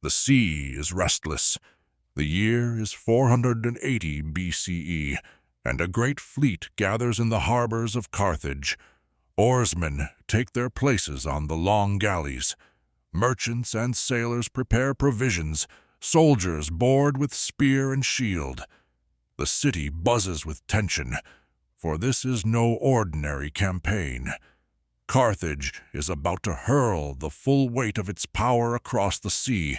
The sea is restless. The year is 480 BCE, and a great fleet gathers in the harbors of Carthage. Oarsmen take their places on the long galleys. Merchants and sailors prepare provisions, soldiers board with spear and shield. The city buzzes with tension, for this is no ordinary campaign. Carthage is about to hurl the full weight of its power across the sea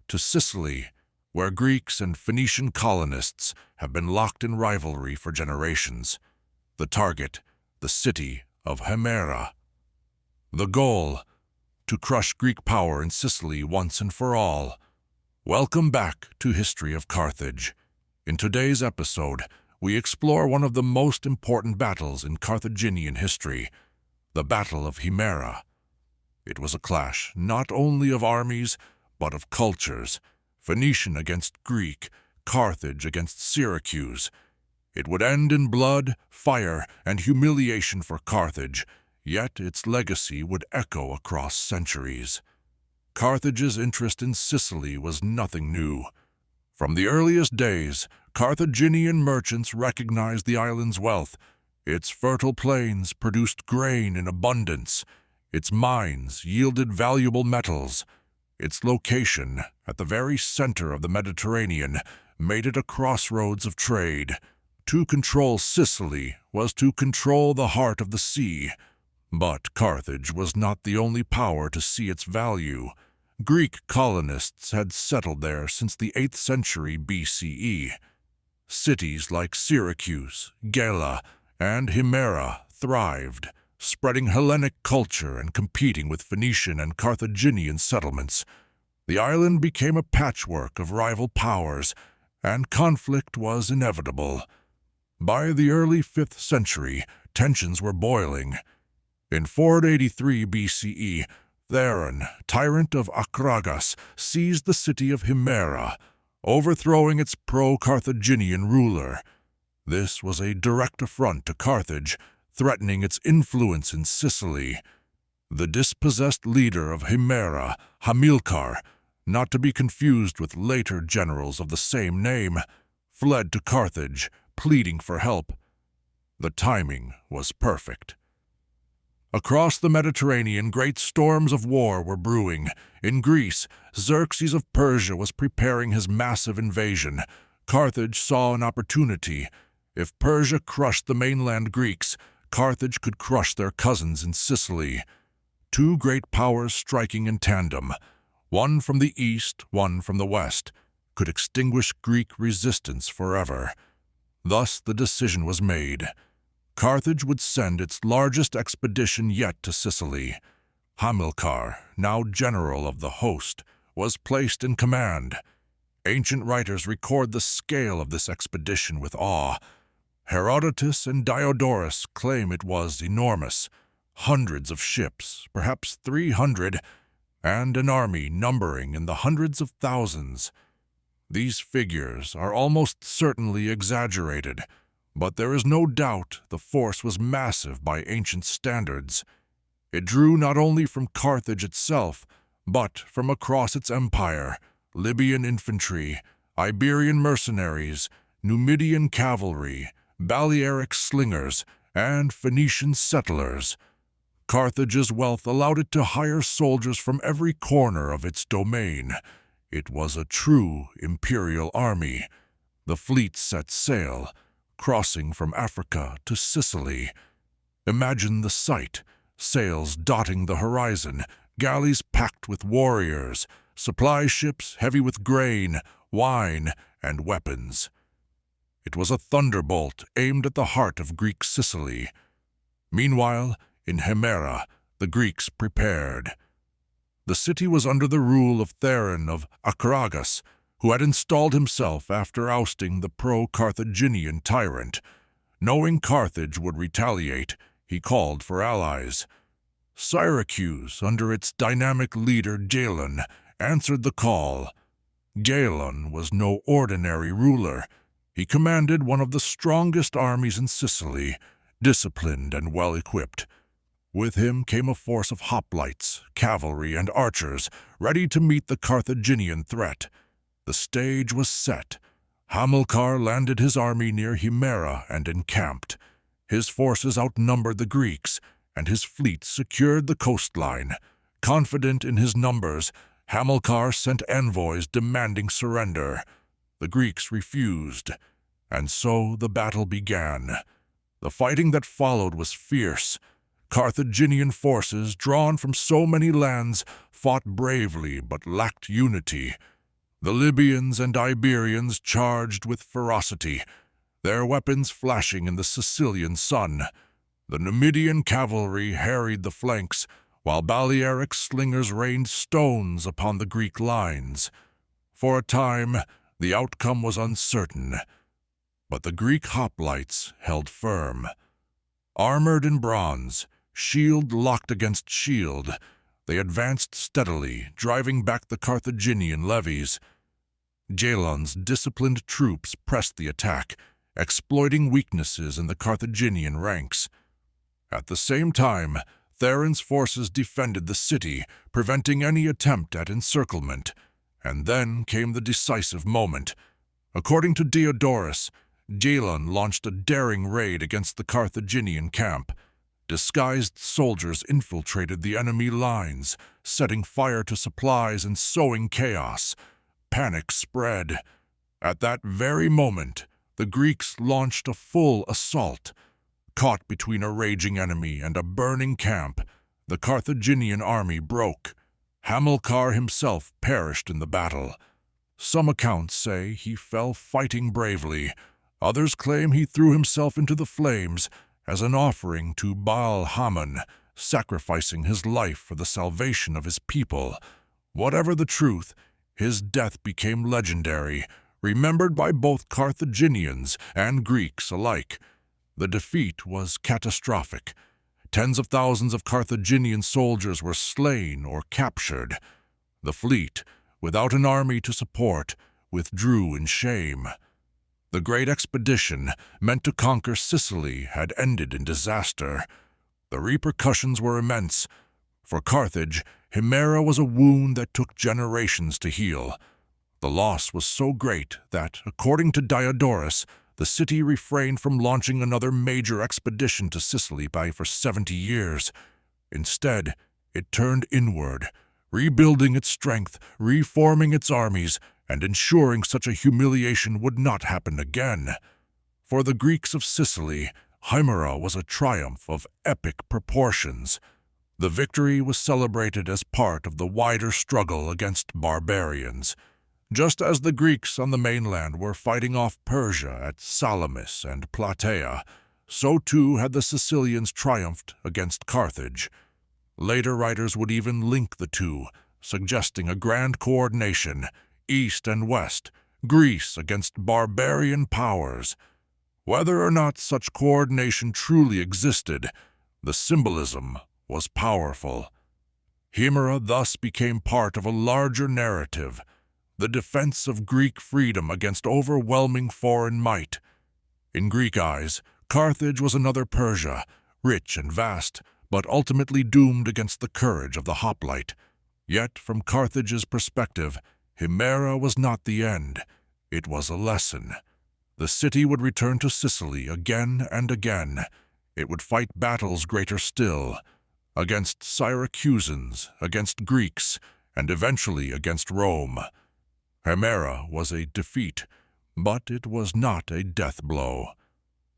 to Sicily, where Greeks and Phoenician colonists have been locked in rivalry for generations. The target, the city of Himera. The goal, to crush Greek power in Sicily once and for all. Welcome back to History of Carthage. In today's episode, we explore one of the most important battles in Carthaginian history, the Battle of Himera. It was a clash not only of armies, but of cultures. Phoenician against Greek, Carthage against Syracuse. It would end in blood, fire, and humiliation for Carthage, yet its legacy would echo across centuries. Carthage's interest in Sicily was nothing new. From the earliest days, Carthaginian merchants recognized the island's wealth. Its fertile plains produced grain in abundance. Its mines yielded valuable metals. Its location, at the very center of the Mediterranean, made it a crossroads of trade. To control Sicily was to control the heart of the sea. But Carthage was not the only power to see its value. Greek colonists had settled there since the 8th century BCE. Cities like Syracuse, Gelon, and Himera thrived, spreading Hellenic culture and competing with Phoenician and Carthaginian settlements. The island became a patchwork of rival powers, and conflict was inevitable. By the early 5th century, tensions were boiling. In 483 BCE, Theron, tyrant of Akragas, seized the city of Himera, overthrowing its pro-Carthaginian ruler. This was a direct affront to Carthage, threatening its influence in Sicily. The dispossessed leader of Himera, Hamilcar, not to be confused with later generals of the same name, fled to Carthage, pleading for help. The timing was perfect. Across the Mediterranean, great storms of war were brewing. In Greece, Xerxes of Persia was preparing his massive invasion. Carthage saw an opportunity. If Persia crushed the mainland Greeks, Carthage could crush their cousins in Sicily. Two great powers striking in tandem, one from the east, one from the west, could extinguish Greek resistance forever. Thus the decision was made. Carthage would send its largest expedition yet to Sicily. Hamilcar, now general of the host, was placed in command. Ancient writers record the scale of this expedition with awe. Herodotus and Diodorus claim it was enormous. Hundreds of ships, perhaps 300, and an army numbering in the hundreds of thousands. These figures are almost certainly exaggerated, but there is no doubt the force was massive by ancient standards. It drew not only from Carthage itself, but from across its empire, Libyan infantry, Iberian mercenaries, Numidian cavalry, Balearic slingers, and Phoenician settlers. Carthage's wealth allowed it to hire soldiers from every corner of its domain. It was a true imperial army. The fleet set sail, crossing from Africa to Sicily. Imagine the sight, sails dotting the horizon, galleys packed with warriors, supply ships heavy with grain, wine, and weapons. It was a thunderbolt aimed at the heart of Greek Sicily. Meanwhile, in Himera, the Greeks prepared. The city was under the rule of Theron of Akragas, who had installed himself after ousting the pro-Carthaginian tyrant. Knowing Carthage would retaliate, he called for allies. Syracuse, under its dynamic leader Gelon, answered the call. Gelon was no ordinary ruler. He commanded one of the strongest armies in Sicily, disciplined and well-equipped. With him came a force of hoplites, cavalry, and archers, ready to meet the Carthaginian threat. The stage was set. Hamilcar landed his army near Himera and encamped. His forces outnumbered the Greeks, and his fleet secured the coastline. Confident in his numbers, Hamilcar sent envoys demanding surrender. The Greeks refused, and so the battle began. The fighting that followed was fierce. Carthaginian forces, drawn from so many lands, fought bravely but lacked unity. The Libyans and Iberians charged with ferocity, their weapons flashing in the Sicilian sun. The Numidian cavalry harried the flanks, while Balearic slingers rained stones upon the Greek lines. For a time, the outcome was uncertain, but the Greek hoplites held firm. Armored in bronze, shield locked against shield, they advanced steadily, driving back the Carthaginian levies. Gelon's disciplined troops pressed the attack, exploiting weaknesses in the Carthaginian ranks. At the same time, Theron's forces defended the city, preventing any attempt at encirclement. And then came the decisive moment. According to Diodorus, Gelon launched a daring raid against the Carthaginian camp. Disguised soldiers infiltrated the enemy lines, setting fire to supplies and sowing chaos. Panic spread. At that very moment, the Greeks launched a full assault. Caught between a raging enemy and a burning camp, the Carthaginian army broke. Hamilcar himself perished in the battle. Some accounts say he fell fighting bravely. Others claim he threw himself into the flames as an offering to Baal Haman, sacrificing his life for the salvation of his people. Whatever the truth, his death became legendary, remembered by both Carthaginians and Greeks alike. The defeat was catastrophic. Tens of thousands of Carthaginian soldiers were slain or captured. The fleet, without an army to support, withdrew in shame. The great expedition, meant to conquer Sicily, had ended in disaster. The repercussions were immense. For Carthage, Himera was a wound that took generations to heal. The loss was so great that, according to Diodorus, the city refrained from launching another major expedition to Sicily for 70 years. Instead, it turned inward, rebuilding its strength, reforming its armies, and ensuring such a humiliation would not happen again. For the Greeks of Sicily, Himera was a triumph of epic proportions. The victory was celebrated as part of the wider struggle against barbarians. Just as the Greeks on the mainland were fighting off Persia at Salamis and Plataea, so too had the Sicilians triumphed against Carthage. Later writers would even link the two, suggesting a grand coordination, east and west, Greece against barbarian powers. Whether or not such coordination truly existed, the symbolism was powerful. Himera thus became part of a larger narrative, the defense of Greek freedom against overwhelming foreign might. In Greek eyes, Carthage was another Persia, rich and vast, but ultimately doomed against the courage of the hoplite. Yet, from Carthage's perspective, Himera was not the end. It was a lesson. The city would return to Sicily again and again. It would fight battles greater still, against Syracusans, against Greeks, and eventually against Rome. Himera was a defeat, but it was not a death blow.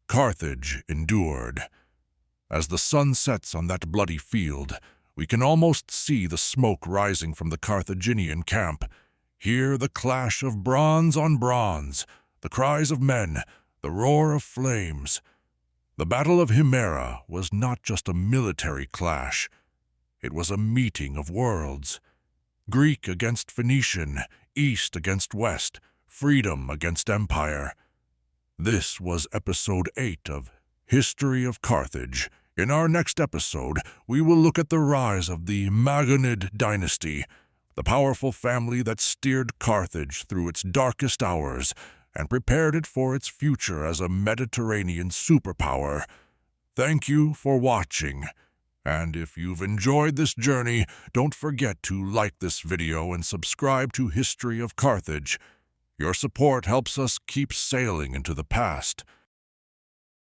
Carthage endured. As the sun sets on that bloody field, we can almost see the smoke rising from the Carthaginian camp. Hear the clash of bronze on bronze, the cries of men, the roar of flames. The Battle of Himera was not just a military clash. It was a meeting of worlds. Greek against Phoenician, East against West, freedom against empire. This was episode 8 of History of Carthage. In our next episode, we will look at the rise of the Magonid dynasty, the powerful family that steered Carthage through its darkest hours and prepared it for its future as a Mediterranean superpower. Thank you for watching. And if you've enjoyed this journey, don't forget to like this video and subscribe to History of Carthage. Your support helps us keep sailing into the past.